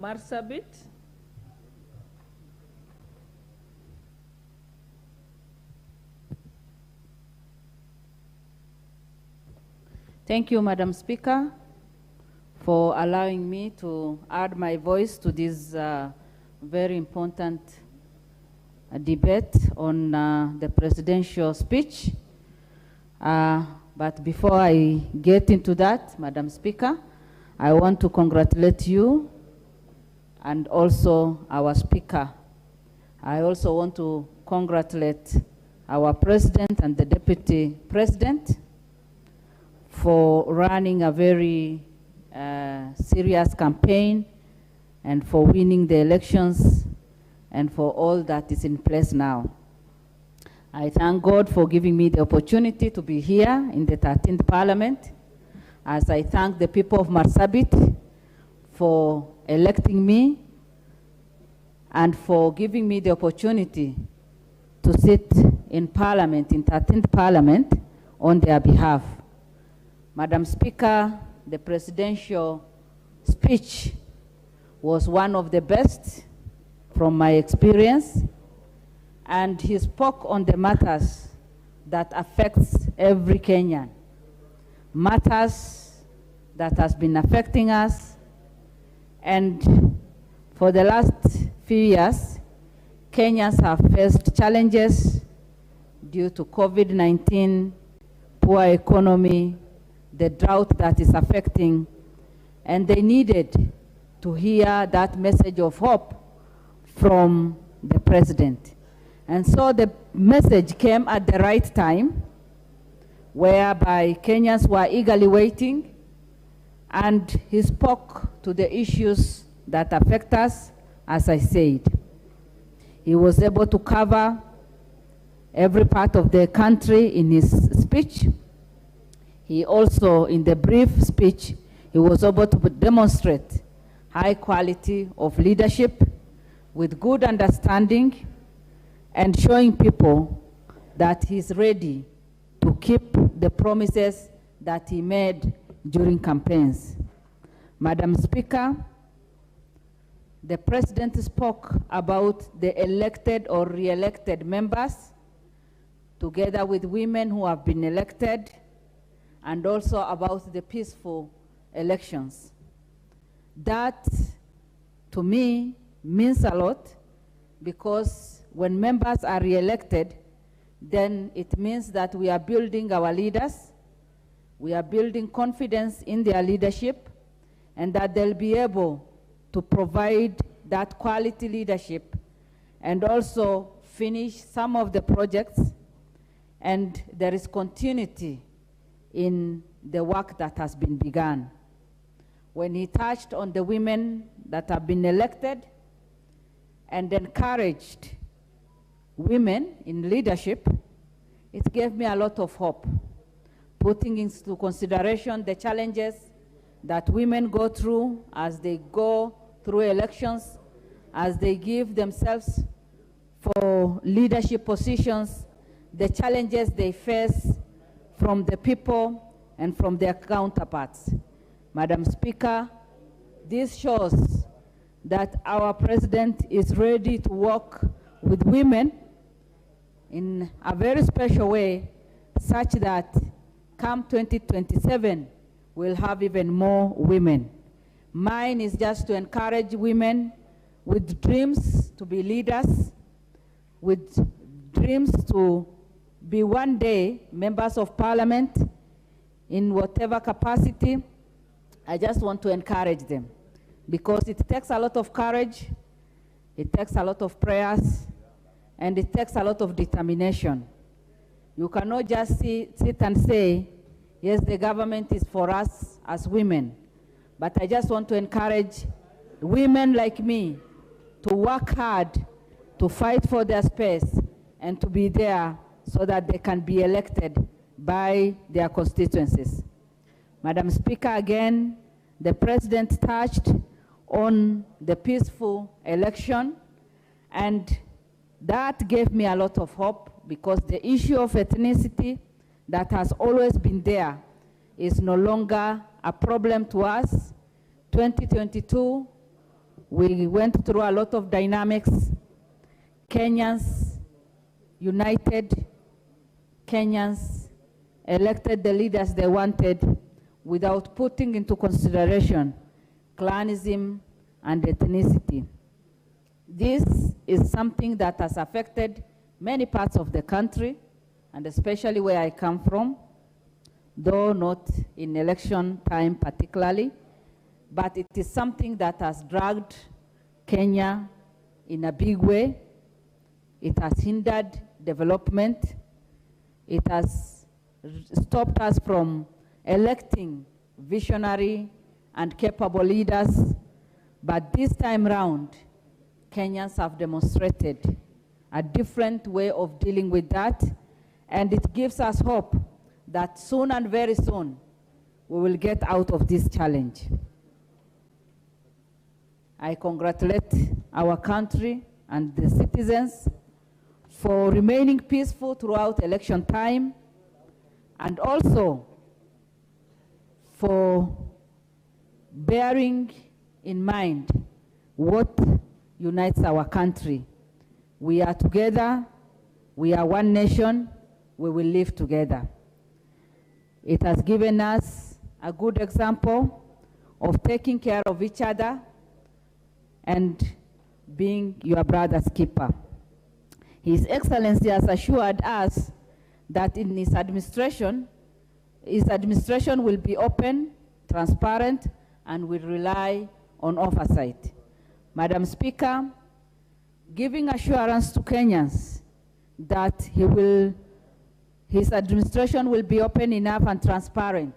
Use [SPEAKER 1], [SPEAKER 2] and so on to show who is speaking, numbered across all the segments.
[SPEAKER 1] Marsabit.
[SPEAKER 2] Thank you, Madam Speaker, for allowing me to add my voice to this very important debate on the presidential speech. But before I get into that, Madam Speaker, I want to congratulate you and also our speaker. I also want to congratulate our president and the deputy president for running a very serious campaign and for winning the elections and for all that is in place now. I thank God for giving me the opportunity to be here in the 13th Parliament, as I thank the people of Marsabit for electing me and for giving me the opportunity to sit in Parliament, in 13th Parliament, on their behalf. Madam Speaker, the presidential speech was one of the best from my experience, and he spoke on the matters that affects every Kenyan, matters that has been affecting us. And for the last few years, Kenyans have faced challenges due to COVID-19, poor economy, the drought that is affecting, and they needed to hear that message of hope from the president. And so the message came at the right time, whereby Kenyans were eagerly waiting, and he spoke to the issues that affect us, as I said. He was able to cover every part of the country in his speech. He also, in the brief speech, he was able to demonstrate high quality of leadership with good understanding and showing people that he's ready to keep the promises that he made during campaigns. Madam Speaker, the president spoke about the elected or re-elected members, together with women who have been elected, and also about the peaceful elections. That, to me, means a lot, because when members are re-elected, then it means that we are building our leaders, we are building confidence in their leadership, and that they'll be able to provide that quality leadership and also finish some of the projects, and there is continuity in the work that has been begun. When he touched on the women that have been elected and encouraged women in leadership, it gave me a lot of hope, putting into consideration the challenges that women go through as they go through elections, as they give themselves for leadership positions, the challenges they face from the people and from their counterparts. Madam Speaker, this shows that our president is ready to work with women in a very special way, such that come 2027, we'll have even more women. Mine is just to encourage women with dreams to be leaders, with dreams to be one day members of parliament in whatever capacity. I just want to encourage them, because it takes a lot of courage, it takes a lot of prayers, and it takes a lot of determination. You cannot just sit and say, yes, the government is for us as women. But I just want to encourage women like me to work hard, to fight for their space, and to be there so that they can be elected by their constituencies. Madam Speaker, again, the president touched on the peaceful election, and that gave me a lot of hope, because the issue of ethnicity that has always been there is no longer a problem to us. 2022 We went through a lot of dynamics. Kenyans united, Kenyans elected the leaders they wanted without putting into consideration clanism and ethnicity. This is something that has affected many parts of the country, and especially where I come from, though not in election time particularly, but it is something that has dragged Kenya in a big way. It has hindered development. It has stopped us from electing visionary and capable leaders. But this time round, Kenyans have demonstrated a different way of dealing with that, and it gives us hope that soon and very soon, we will get out of this challenge. I congratulate our country and the citizens for remaining peaceful throughout election time, and also for bearing in mind what unites our country. We are together, we are one nation, we will live together. It has given us a good example of taking care of each other and being your brother's keeper. His Excellency has assured us that in his administration will be open, transparent, and will rely on oversight. Madam Speaker, giving assurance to Kenyans that his administration will be open enough and transparent,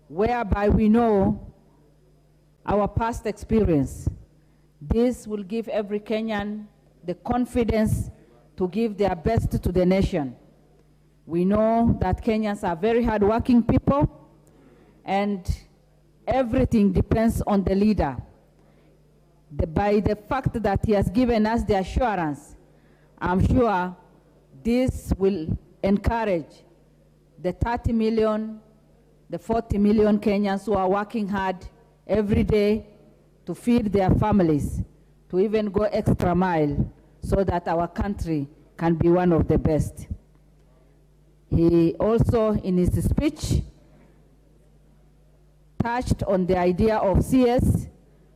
[SPEAKER 2] whereby we know our past experience. This will give every Kenyan the confidence to give their best to the nation. We know that Kenyans are very hardworking people, and everything depends on the leader. By the fact that he has given us the assurance, I'm sure this will encourage the 30 million, the 40 million Kenyans who are working hard every day to feed their families, to even go extra mile so that our country can be one of the best. He also, in his speech, touched on the idea of CS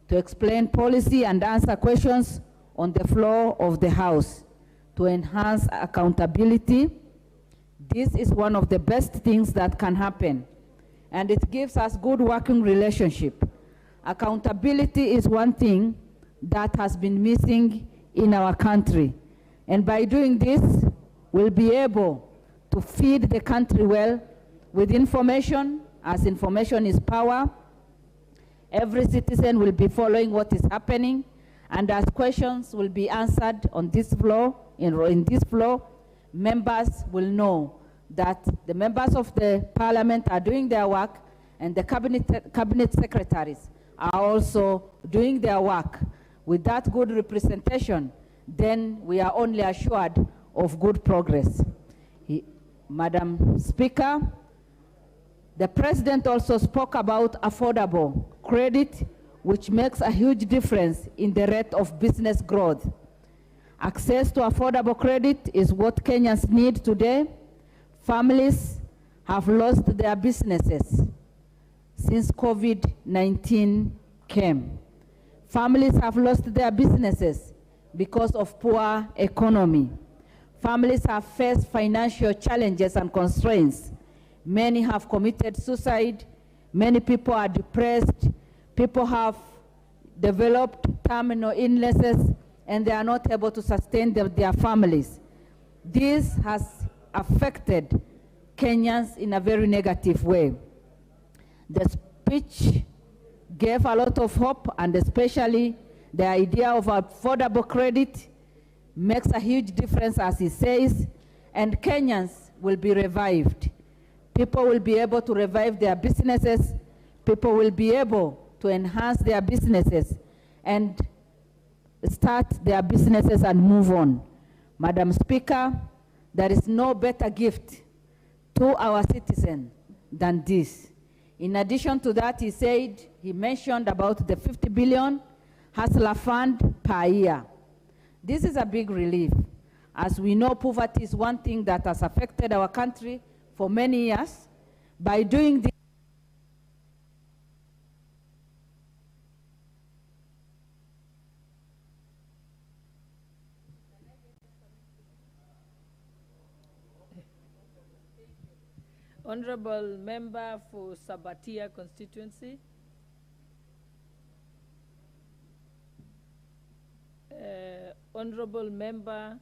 [SPEAKER 2] to explain policy and answer questions on the floor of the House to enhance accountability. This is one of the best things that can happen, and it gives us good working relationship. Accountability is one thing that has been missing in our country, and by doing this, we'll be able to feed the country well with information, as information is power. Every citizen will be following what is happening, and as questions will be answered on this floor, in this floor, members will know that the members of the parliament are doing their work, and the cabinet secretaries are also doing their work. With that good representation, then we are only assured of good progress. Madam Speaker, the President also spoke about affordable credit, which makes a huge difference in the rate of business growth. Access to affordable credit is what Kenyans need today. Families have lost their businesses since COVID-19 came. Families have lost their businesses because of poor economy. Families have faced financial challenges and constraints. Many have committed suicide. Many people are depressed. People have developed terminal illnesses, and they are not able to sustain their families. This has affected Kenyans in a very negative way. The speech gave a lot of hope, and especially the idea of affordable credit makes a huge difference, as he says, and Kenyans will be revived. People will be able to revive their businesses. People will be able to enhance their businesses and start their businesses and move on. Madam Speaker, there is no better gift to our citizens than this. In addition to that, he mentioned about the 50 billion, Hustler Fund per year. This is a big relief. As we know, poverty is one thing that has affected our country for many years. By doing this,
[SPEAKER 1] Honorable Member for Sabatia constituency. Honorable Member